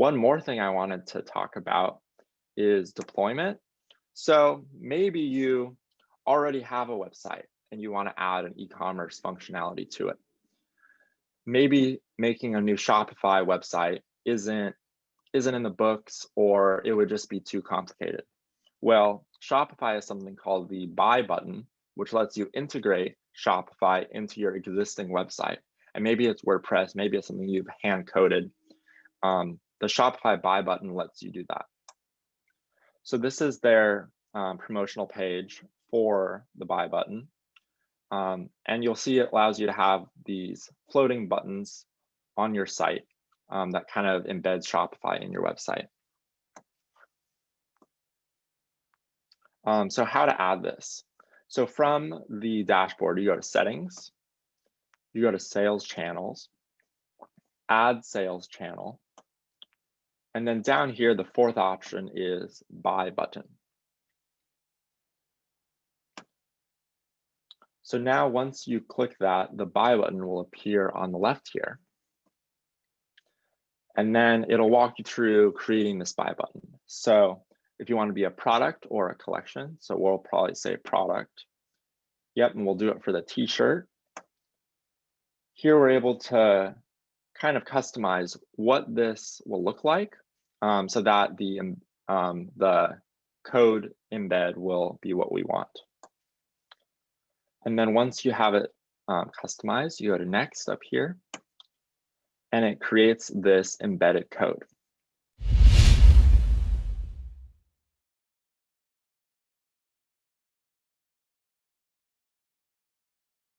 One more thing I wanted to talk about is deployment. So maybe you already have a website and you want to add an e-commerce functionality to it. Maybe making a new Shopify website isn't in the books, or it would just be too complicated. Well, Shopify has something called the buy button, which lets you integrate Shopify into your existing website. And maybe it's WordPress, maybe it's something you've hand coded. The Shopify buy button lets you do that. So this is their promotional page for the buy button. And you'll see it allows you to have these floating buttons on your site that kind of embeds Shopify in your website. So how to add this? So from the dashboard, you go to settings, you go to sales channels, add sales channel, and then down here, the fourth option is buy button. So now once you click that, the buy button will appear on the left here. And then it'll walk you through creating this buy button. So if you want to be a product or a collection, so we'll probably say product. Yep, and we'll do it for the t-shirt. Here we're able to kind of customize what this will look like so that the code embed will be what we want. And then once you have it customized, you go to next up here, and it creates this embedded code.